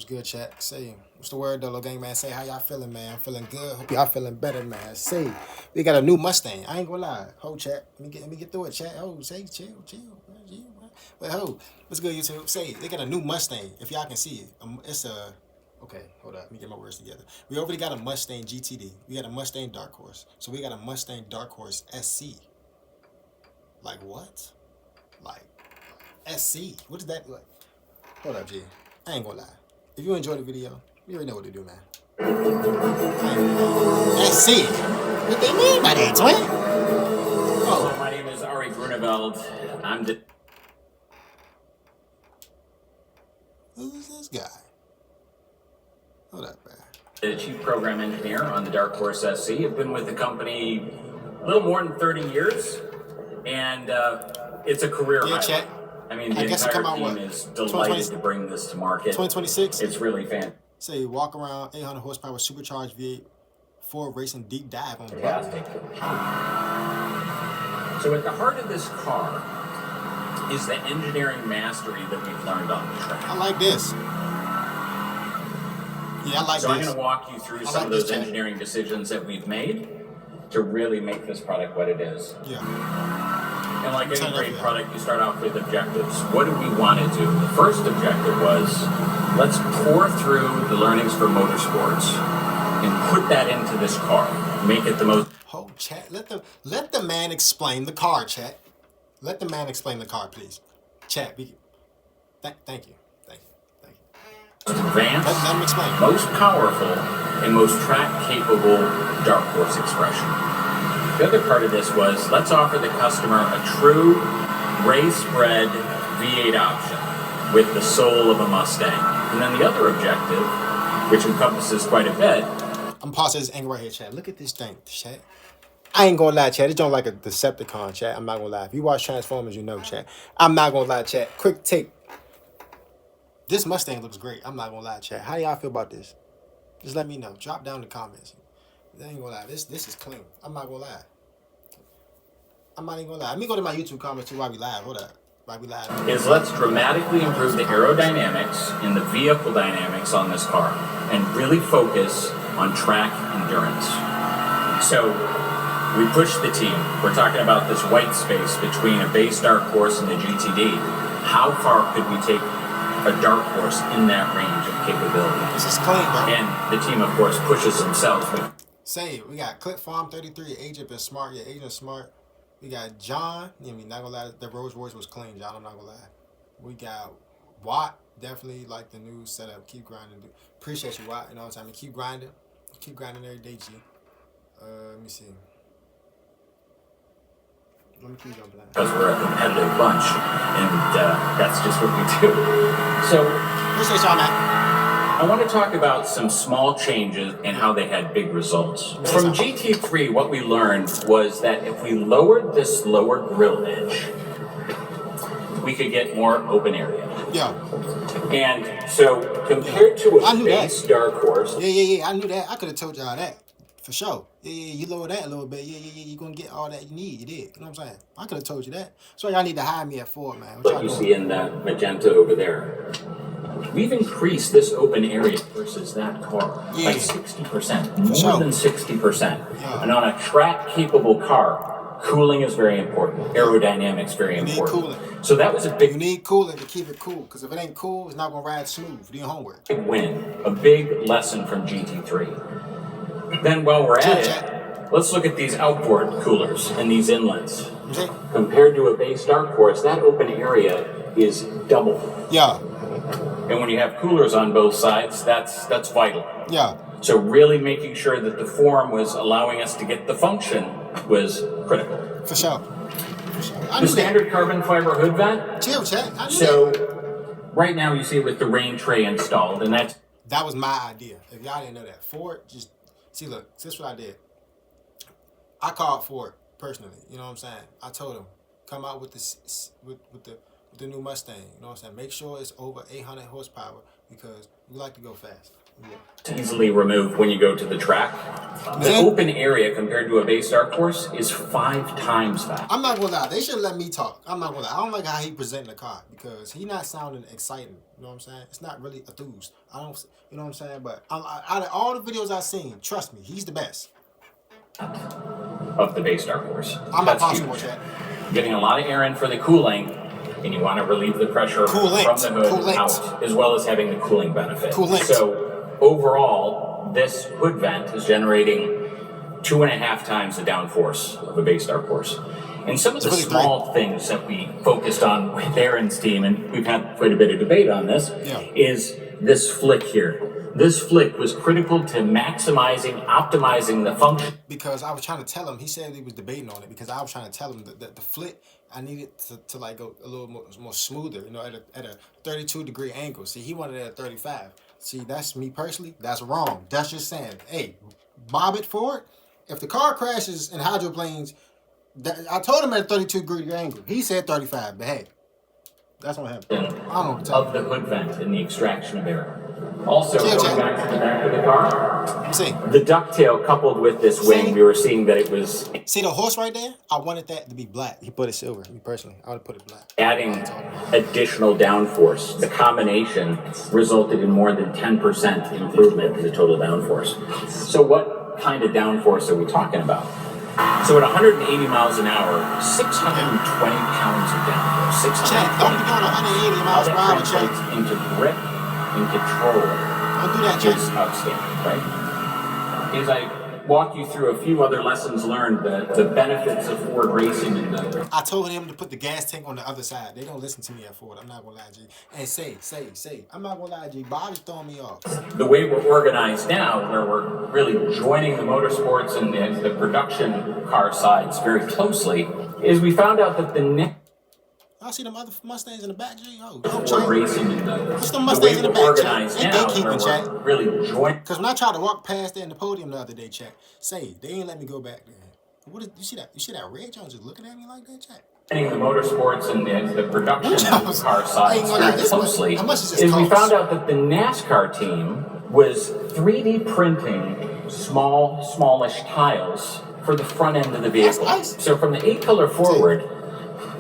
What's good, chat? Say, what's the word, Dolo Gang, man? Say, how y'all feeling, man? I'm feeling good. Hope y'all feeling better, man. Say, we got a new Mustang. I ain't gonna lie. Ho, chat. Let me get through it, chat. Ho, say, chill, man. But ho, what's good, YouTube? Say, they got a new Mustang. If y'all can see it, it's a. Okay, hold up. Let me get my words together. We already got a Mustang GTD. We got a Mustang Dark Horse. So we got a Mustang Dark Horse SC. Like what? Like SC. What is that like? Hold up, G. I ain't gonna lie. If you enjoyed the video, you already know what to do, man. That's it. What they mean by that, twin? Oh. Hello, my name is Ari Grunewald. I'm the... Who's this guy? Hold up, man. The chief program engineer on the Dark Horse SC. I've been with the company a little more than 30 years, and it's a career highlight. Chat. I mean, the entire team is delighted to bring this to market. 2026? It's really fantastic. Say, walk around 800 horsepower supercharged V8 Ford racing deep dive on the fantastic. So at the heart of this car is the engineering mastery that we've learned on the track. I like this. Yeah, I like so this. I'm going to walk you through some of those engineering decisions that we've made to really make this product what it is. Yeah. And like any great product, you start off with objectives. What do we want to do? The first objective was, let's pour through the learnings for motorsports and put that into this car. Make it the most... Hold, chat. Let the man explain the car, chat. Let the man explain the car, please. Chat, thank you. Advanced, let him explain. Most powerful, and most track-capable Dark Horse expression. The other part of this was, let's offer the customer a true race-bred V8 option with the soul of a Mustang. And then the other objective, which encompasses quite a bit. I'm pausing this angle right here, chat. Look at this thing, chat. I ain't gonna lie, chat. It's don't like a Decepticon, chat. I'm not gonna lie. If you watch Transformers, you know, chat. I'm not gonna lie, chat. Quick take. This Mustang looks great. I'm not gonna lie, chat. How y'all feel about this? Just let me know. Drop down in the comments. I ain't gonna lie. This is clean. I'm not gonna lie. I'm not even gonna lie. Let me go to my YouTube comments too while we live. Hold up. While we live. Is let's dramatically improve the aerodynamics and the vehicle dynamics on this car and really focus on track endurance. So we push the team. We're talking about this white space between a base Dark Horse and the GTD. How far could we take a Dark Horse in that range of capability? This is clean, bro. And the team, of course, pushes themselves. Say, we got Clip Farm 33, Agent is smart. Yeah, Agent smart. We got John. Yeah, I mean, not gonna lie, the Rolls Royce was clean, John. I'm not gonna lie. We got Watt. Definitely like the new setup. Keep grinding. Appreciate you, Watt. You know what I'm saying? Keep grinding. Keep grinding every day, G. Let me see. Let me keep going. Because we're a competitive bunch, and that's just what we do. So, appreciate y'all, man. I want to talk about some small changes and how they had big results. From GT3, what we learned was that if we lowered this lower grill edge, we could get more open area. Yeah. And so, compared to a base Dark Horse... Yeah, I knew that. I could have told y'all that. For sure. Yeah, you lower that a little bit. Yeah, you're going to get all that you need. You did. You know what I'm saying? I could have told you that. So y'all need to hire me at Ford, man. What you see in that magenta over there. We've increased this open area versus that car by 60%, more than 60%. Yeah. And on a track-capable car, cooling is very important. Aerodynamics very important. Cooling. So that was a big... You need cooling to keep it cool, because if it ain't cool, it's not going to ride smooth. Do your homework. Big win. A big lesson from GT3. Then while we're at it, let's look at these outboard coolers and these inlets. Compared to a base Dark Horse, that open area is double. Yeah. And when you have coolers on both sides, that's vital. Yeah. So really making sure that the form was allowing us to get the function was critical. For sure. The standard carbon fiber hood vent. Chill, chat. Right now you see it with the rain tray installed, and that was my idea. If y'all didn't know that, Ford just see. Look, this is what I did. I called Ford personally. You know what I'm saying? I told them come out with this with the new Mustang. You know what I'm saying? Make sure it's over 800 horsepower because we like to go fast. Yeah. Easily removed when you go to the track. The open area compared to a base dark horse is 5 times that. I'm not gonna lie, they should let me talk. I'm not gonna lie. I don't like how he presenting the car because he not sounding exciting. You know what I'm saying? It's not really enthused. I don't, you know what I'm saying? But out of all the videos I've seen, trust me, he's the best. Of the base dark horse. I'm not possible, chat. Getting a lot of air in for the cooling, and you want to relieve the pressure from the hood out, as well as having the cooling benefit. So overall, this hood vent is generating 2.5 times the downforce of a base dark horse. And some of the small things that we focused on with Aaron's team, and we've had quite a bit of debate on this, is this flick here. This flick was critical to maximizing, optimizing the function. Because I was trying to tell him, he said he was debating on it, because I was trying to tell him that the flick, I needed to like go a little more smoother, you know, at a 32-degree angle. See, he wanted it at 35. See, that's me personally, that's wrong. That's just saying, hey, bob it forward. If the car crashes in hydroplanes, I told him at a 32-degree angle. He said 35, but hey, that's what happened. I don't know. Of the hood vent and the extraction of air. Also, going back to the back of the car, the ducktail coupled with this wing, we were seeing that it was... See the horse right there? I wanted that to be black. He put it silver, me personally. I would have put it black. Adding additional downforce. The combination resulted in more than 10% improvement in the total downforce. So what kind of downforce are we talking about? So at 180 miles an hour, 620 pounds of downforce. 620 don't be doing 180 miles per hour, Chet. Into grip and control. Don't do that, Chet. Is outstanding, right? As I walk you through a few other lessons learned, the benefits of Ford racing and the... I told him to put the gas tank on the other side. They don't listen to me at Ford. I'm not gonna lie, G. And say. I'm not gonna lie, G. Bob is throwing me off. The way we're organized now, where we're really joining the motorsports and the production car sides very closely, is we found out that I see them other Mustangs in the back, G. Ford racing and what's the Mustangs in the back, organized Chat? now, They keeping, Chat. Really joining. Because when I tried to walk past there in the podium the other day, Chat, they ain't let me go back there. What is, you see that? You see that red Jones just looking at me like that, Chat? The motorsports and the production car sides very closely is we found out that the NASCAR team was 3D printing smallish tiles for the front end of the vehicle. Nice. So from the 8-color forward,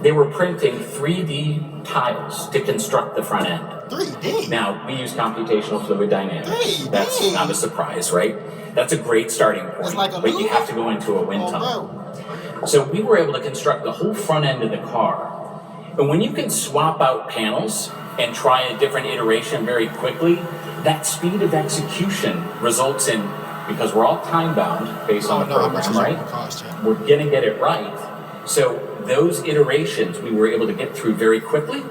they were printing 3D tiles to construct the front end. 3D? Now, we use computational fluid dynamics. 3D. That's not a surprise, right? That's a great starting point. It's like a but you have to go into a wind tunnel. So we were able to construct the whole front end of the car. And when you can swap out panels and try a different iteration very quickly, that speed of execution results in, because we're all time bound based on the program, right? We're gonna get it right. So those iterations we were able to get through very quickly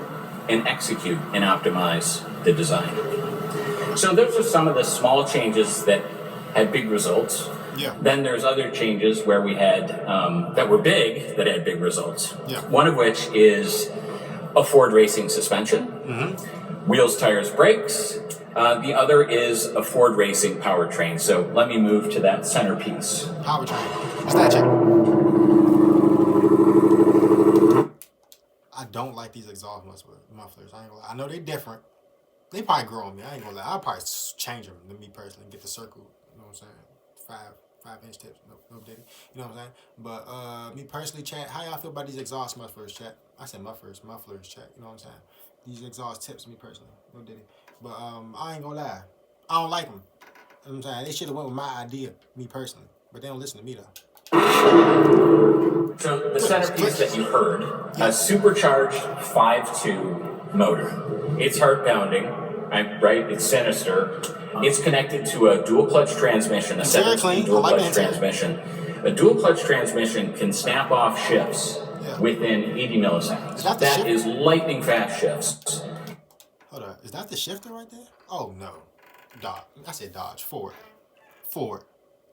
and execute and optimize the design. So those are some of the small changes that had big results. Yeah. Then there's other changes where we had that were big that had big results. Yeah. One of which is a Ford racing suspension, wheels, tires, brakes. The other is a Ford racing powertrain. So let me move to that centerpiece. Powertrain. What's that, Jack? I don't like these exhaust mufflers. I ain't gonna lie. I know they're different. They probably grow on me. I ain't gonna lie. I'll probably change them to me personally and get the circle. You know what I'm saying? 5-inch tips. No diddy. You know what I'm saying? But me personally, Chat, how y'all feel about these exhaust mufflers, Chat? I said mufflers, Chat. You know what I'm saying? These exhaust tips, me personally. No diddy. But I ain't gonna lie. I don't like them. You know what I'm saying? They should have went with my idea, me personally. But they don't listen to me though. So the centerpiece that you heard, a supercharged 5.2 motor. It's heart pounding, right? It's sinister. It's connected to a dual clutch transmission, a 7-speed dual clutch transmission. A dual clutch transmission can snap off shifts within 80 milliseconds. That is lightning fast shifts. Hold on, is that the shifter right there? Oh no, Dodge. I said Dodge. Ford.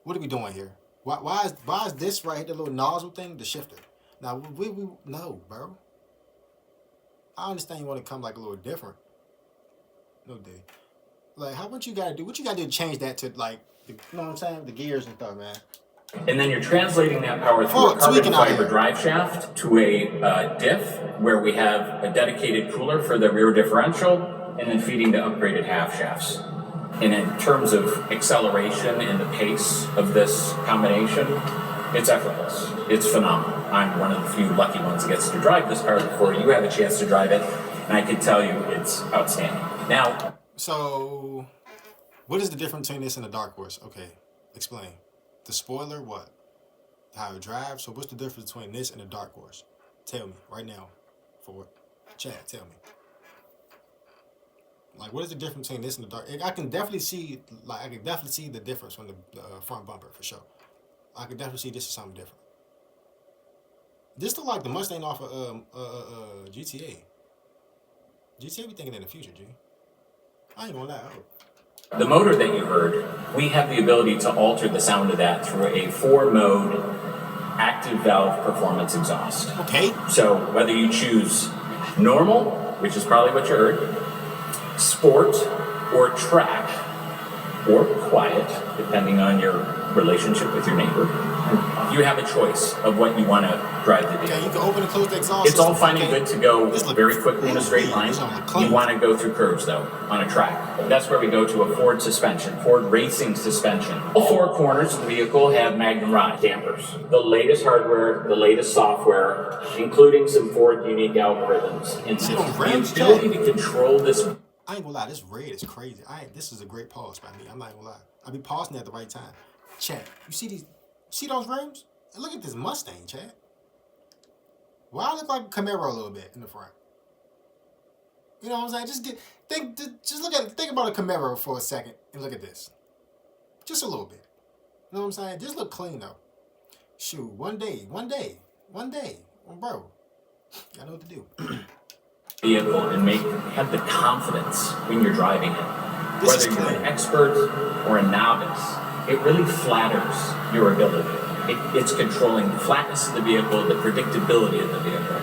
What are we doing here? Why is this right here, the little nozzle thing, the shifter? Now we no, bro. I understand you want to come like a little different. No day. Like how what you gotta do? What you gotta do to change that to like you know what I'm saying? The gears and stuff, man. And then you're translating that power through a carbon fiber drive shaft to a diff where we have a dedicated cooler for the rear differential and then feeding the upgraded half shafts. And in terms of acceleration and the pace of this combination, it's effortless. It's phenomenal. I'm one of the few lucky ones that gets to drive this car before you have a chance to drive it, and I can tell you it's outstanding. Now, so what is the difference between this and a Dark Horse? Okay, explain. The spoiler, what? How it drives. So what's the difference between this and a Dark Horse? Tell me right now. For chat, tell me. Like, what is the difference between this and the Dark? I can definitely see, the difference from the front bumper for sure. I can definitely see this is something different. This look like the Mustang off of GTA. GTA be thinking in the future, G. I ain't gonna lie. the motor that you heard, we have the ability to alter the sound of that through a 4-mode active valve performance exhaust. Okay. So whether you choose normal, which is probably what you heard, sport, or track, or quiet, depending on your relationship with your neighbor, you have a choice of what you want to drive the vehicle. Yeah, you can open and close the exhaust. It's all fine and good to go very quickly in a straight line. Clean. You want to go through curves, though, on a track. That's where we go to a Ford suspension, Ford racing suspension. All 4 corners of the vehicle have Magnum rod dampers. The latest hardware, the latest software, including some Ford unique algorithms. And the ability to control this. I ain't gonna lie, this red is crazy. This is a great pause by me. I'm not gonna lie. I be pausing at the right time. Chat, you see these? See those rims? And look at this Mustang, chat. Why I look like a Camaro a little bit in the front? You know what I'm saying? Think about a Camaro for a second and look at this. Just a little bit. You know what I'm saying? Just look clean though. Shoot, one day, bro. I know what to do. Vehicle and have the confidence when you're driving it. Whether you're an expert or a novice, it really flatters your ability. It's controlling the flatness of the vehicle, the predictability of the vehicle.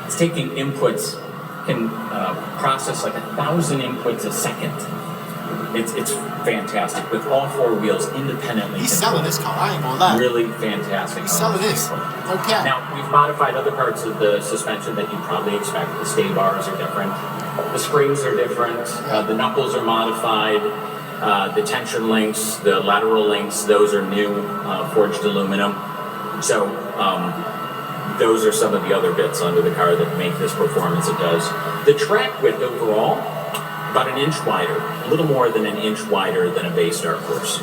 It's taking inputs, can process like 1,000 inputs a second. It's fantastic with all 4 wheels independently. He's selling this car. I ain't gonna lie. Really fantastic. He's selling this. Okay. Now we've modified other parts of the suspension that you'd probably expect. The stay bars are different. The springs are different. The knuckles are modified. The tension links, the lateral links, those are new, forged aluminum. So those are some of the other bits under the car that make this perform as it does. The track width overall, about an inch wider, a little more than an inch wider than a base Dark Horse.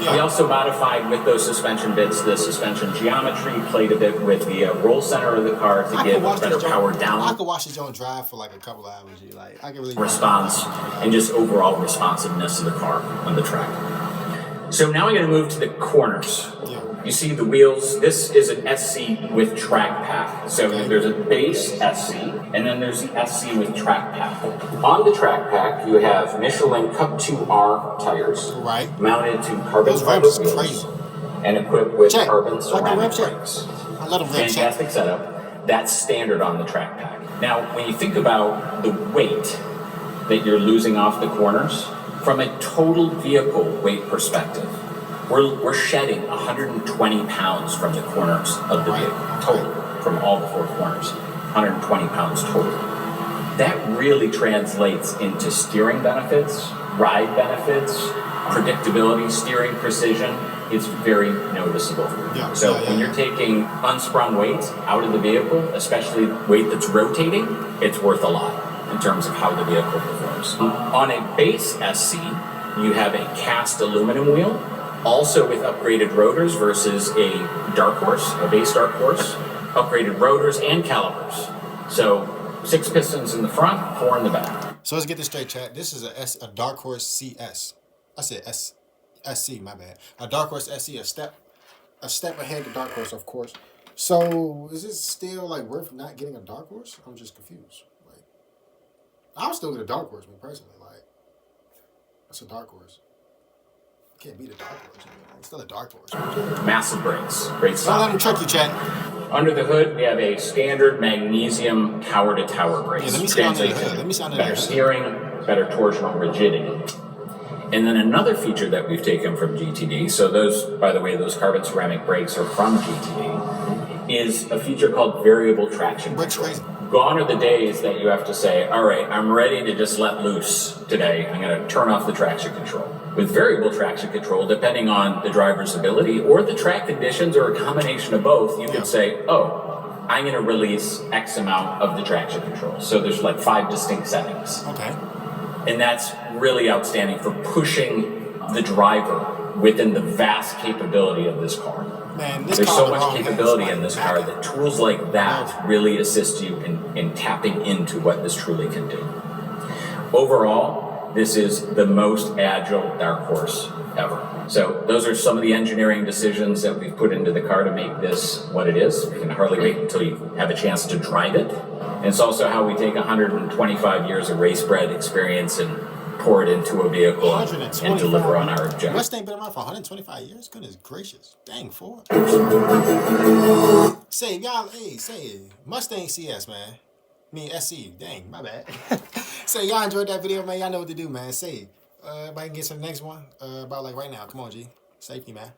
Yeah. We also modified with those suspension bits the suspension geometry, played a bit with the roll center of the car to give better power down. I could watch this joint drive for like a couple of hours. I can really response and just overall responsiveness of the car on the track. So now I'm going to move to the corners. Yeah. You see the wheels. This is an SC with track pack. So there's a base SC, and then there's the SC with track pack. On the track pack, you have Michelin Cup 2R tires, mounted to carbon fiber wheels, and equipped with carbon ceramic brakes. I let them Fantastic setup. That's standard on the track pack. Now, when you think about the weight that you're losing off the corners, from a total vehicle weight perspective, we're shedding 120 pounds from the corners of the vehicle, total, from all the 4 corners, 120 pounds total. That really translates into steering benefits, ride benefits, predictability, steering precision. It's very noticeable. When you're taking unsprung weight out of the vehicle, especially weight that's rotating, it's worth a lot in terms of how the vehicle performs. On a base SC, you have a cast aluminum wheel, also with upgraded rotors versus a Dark Horse, a base Dark Horse, upgraded rotors and calipers. So 6 pistons in the front, 4 in the back. So let's get this straight, chat. This is a Dark Horse CS. I said SC, my bad. A Dark Horse SC, a step ahead of Dark Horse, of course. So is it still like worth not getting a Dark Horse? I'm just confused. I would still get a Dark Horse, me personally. That's a Dark Horse. You can't beat a Dark Horse. It's still a Dark Horse. Massive brakes. Great stuff. Don't let them trick you, chat. Under the hood, we have a standard magnesium tower-to-tower brakes. Yeah, let me see under the hood. Let me see under the hood. Better steering, better torsional rigidity. And then another feature that we've taken from GTD, so those, by the way, those carbon ceramic brakes are from GTD, is a feature called variable traction control. Gone are the days that you have to say, all right, I'm ready to just let loose today. I'm going to turn off the traction control. with variable traction control, depending on the driver's ability or the track conditions or a combination of both, you can say, oh, I'm going to release X amount of the traction control. So there's like 5 distinct settings. Okay. And that's really outstanding for pushing the driver within the vast capability of this car. Man, there's so much capability in this car that tools like that really assist you in tapping into what this truly can do. Overall, this is the most agile dark horse ever. So those are some of the engineering decisions that we've put into the car to make this what it is. We can hardly wait until you have a chance to drive it. And it's also how we take 125 years of race bred experience and pour it into a vehicle and deliver on our objective. Mustang been around for 125 years? Goodness gracious. Dang, Ford. Say, y'all, hey, say, Mustang CS, man. I mean, SC. Dang, my bad. Say, y'all enjoyed that video, man. Y'all know what to do, man. Say, everybody can get to the next one about like right now. Come on, G. Safety, man.